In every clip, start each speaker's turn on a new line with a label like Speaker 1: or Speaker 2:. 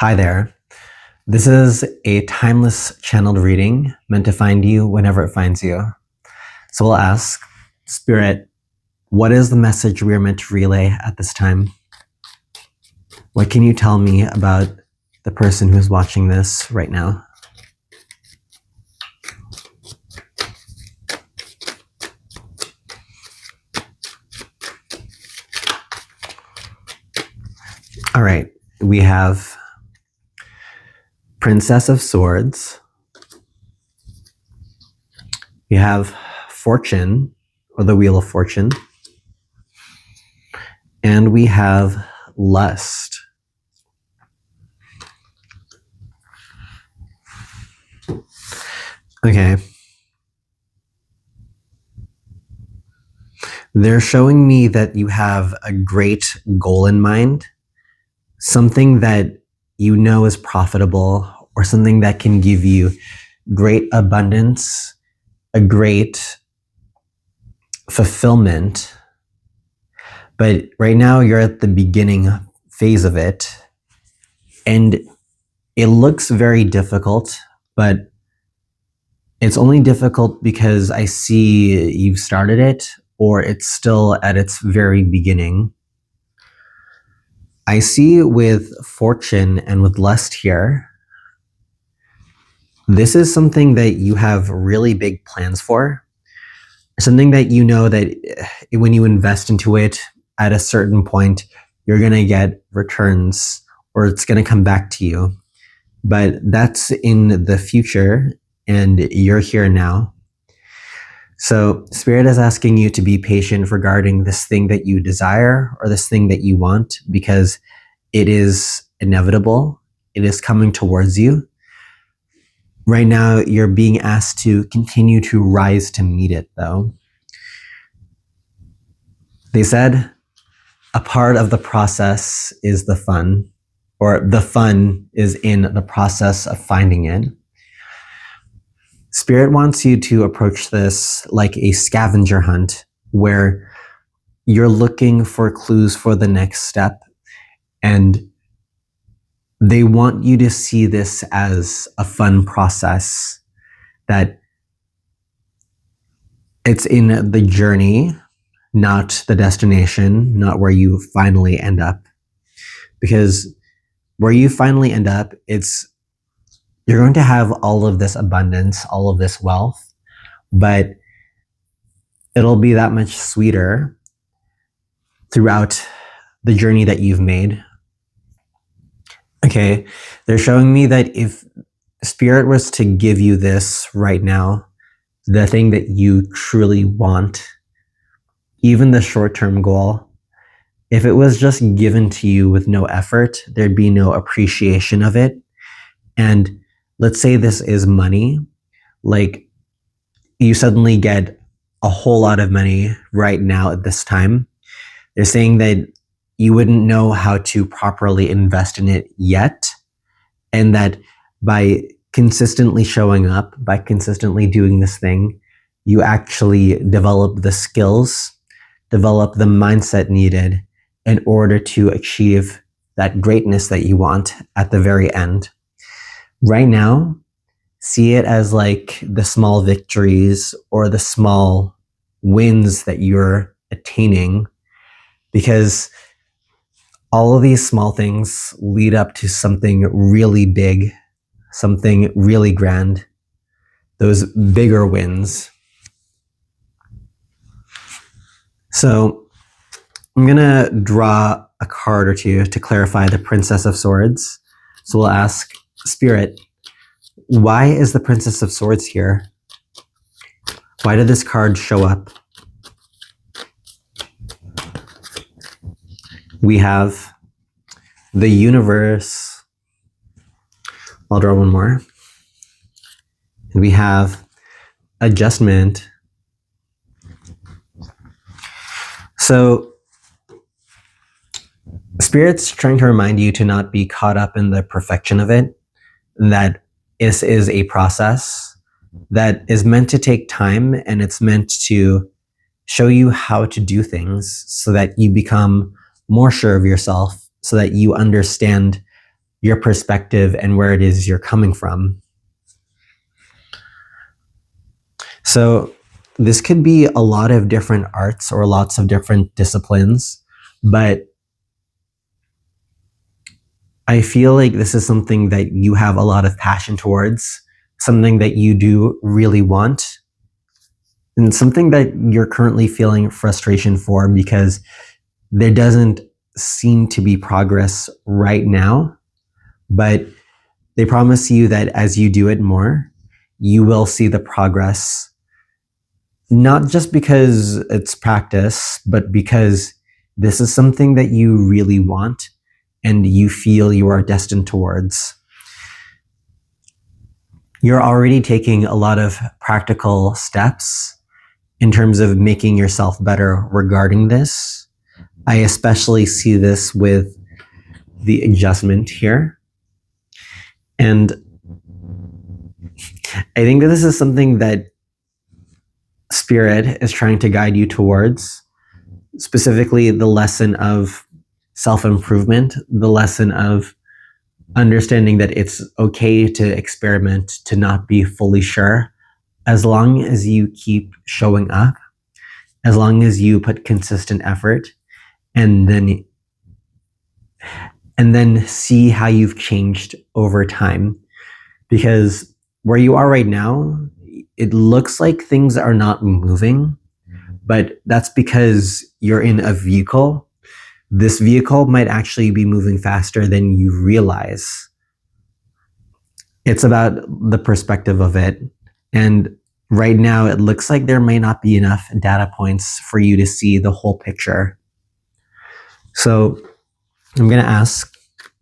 Speaker 1: Hi there. This is a timeless channeled reading meant to find you whenever it finds you. So we'll ask, Spirit, what is the message we are meant to relay at this time? What can you tell me about the person who's watching this right now? All right, we have Princess of Swords. We have Fortune, or the Wheel of Fortune. And we have Lust. Okay. They're showing me that you have a great goal in mind, something that you know is profitable, or something that can give you great abundance, a great fulfillment. But right now you're at the beginning phase of it, and it looks very difficult, but it's only difficult because I see you've started it, or it's still at its very beginning. I see with Fortune and with Lust here, this is something that you have really big plans for, something that you know that when you invest into it at a certain point, you're going to get returns, or it's going to come back to you. But that's in the future, and you're here now. So Spirit is asking you to be patient regarding this thing that you desire, or this thing that you want, because it is inevitable. It is coming towards you. Right now, you're being asked to continue to rise to meet it, though. They said a part of the process is the fun, or the fun is in the process of finding it. Spirit wants you to approach this like a scavenger hunt, where you're looking for clues for the next step, and they want you to see this as a fun process, that it's in the journey, not the destination, not where you finally end up. Because where you finally end up, you're going to have all of this abundance, all of this wealth, but it'll be that much sweeter throughout the journey that you've made. Okay, they're showing me that if Spirit was to give you this right now, the thing that you truly want, even the short-term goal, if it was just given to you with no effort, there'd be no appreciation of it. And let's say this is money, like you suddenly get a whole lot of money right now at this time. They're saying that you wouldn't know how to properly invest in it yet, and that by consistently showing up, by consistently doing this thing, you actually develop the skills, develop the mindset needed in order to achieve that greatness that you want at the very end. Right now, see it as like the small victories or the small wins that you're attaining, because all of these small things lead up to something really big, something really grand, those bigger wins. So I'm going to draw a card or two to clarify the Princess of Swords. So we'll ask, Spirit, why is the Princess of Swords here? Why did this card show up? We have the universe. I'll draw one more. And we have adjustment. So Spirit's trying to remind you to not be caught up in the perfection of it, that this is a process that is meant to take time, and it's meant to show you how to do things so that you become more sure of yourself, so that you understand your perspective and where it is you're coming from. So this could be a lot of different arts or lots of different disciplines, but I feel like this is something that you have a lot of passion towards, something that you do really want, and something that you're currently feeling frustration for because there doesn't seem to be progress right now. But they promise you that as you do it more, you will see the progress, not just because it's practice, but because this is something that you really want and you feel you are destined towards. You're already taking a lot of practical steps in terms of making yourself better regarding this. I especially see this with the adjustment here. And I think that this is something that Spirit is trying to guide you towards, specifically the lesson of self-improvement, the lesson of understanding that it's okay to experiment, to not be fully sure, as long as you keep showing up, as long as you put consistent effort, and then see how you've changed over time. Because where you are right now, it looks like things are not moving, but that's because you're in a vehicle. This vehicle might actually be moving faster than you realize. It's about the perspective of it. And right now, it looks like there may not be enough data points for you to see the whole picture. So I'm going to ask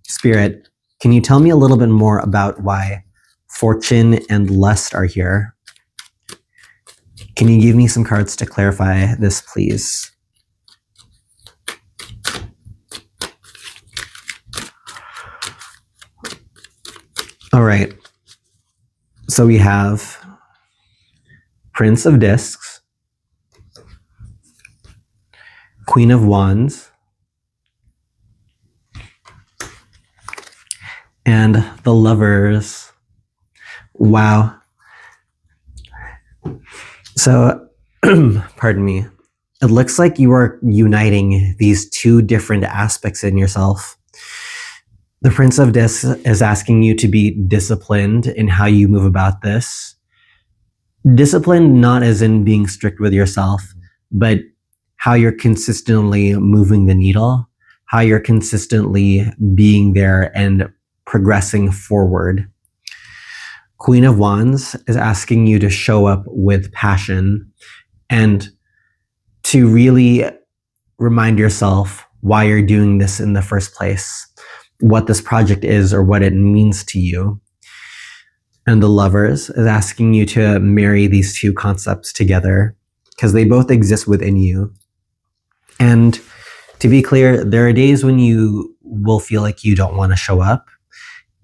Speaker 1: Spirit, can you tell me a little bit more about why Fortune and Lust are here? Can you give me some cards to clarify this, please? All right. So we have Prince of Discs, Queen of Wands, and the Lovers. Wow. So, pardon me. It looks like you are uniting these two different aspects in yourself. The Prince of Discs is asking you to be disciplined in how you move about this. Disciplined not as in being strict with yourself, but how you're consistently moving the needle, how you're consistently being there and progressing forward. Queen of Wands is asking you to show up with passion and to really remind yourself why you're doing this in the first place, what this project is or what it means to you. And the Lovers is asking you to marry these two concepts together because they both exist within you. And to be clear, there are days when you will feel like you don't want to show up.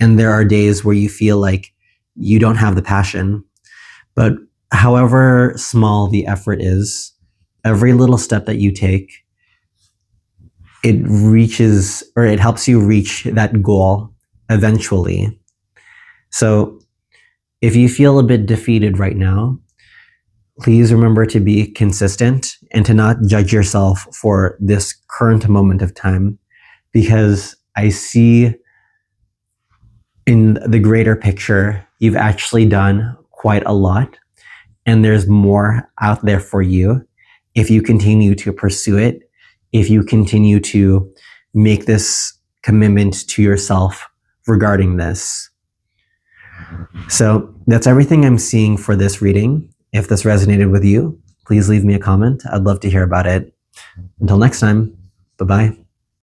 Speaker 1: And there are days where you feel like you don't have the passion. But however small the effort is, every little step that you take, it reaches, or it helps you reach that goal eventually. So if you feel a bit defeated right now, please remember to be consistent and to not judge yourself for this current moment of time, because I see in the greater picture, you've actually done quite a lot, and there's more out there for you if you continue to pursue it, if you continue to make this commitment to yourself regarding this. So that's everything I'm seeing for this reading. If this resonated with you, please leave me a comment. I'd love to hear about it. Until next time, bye-bye.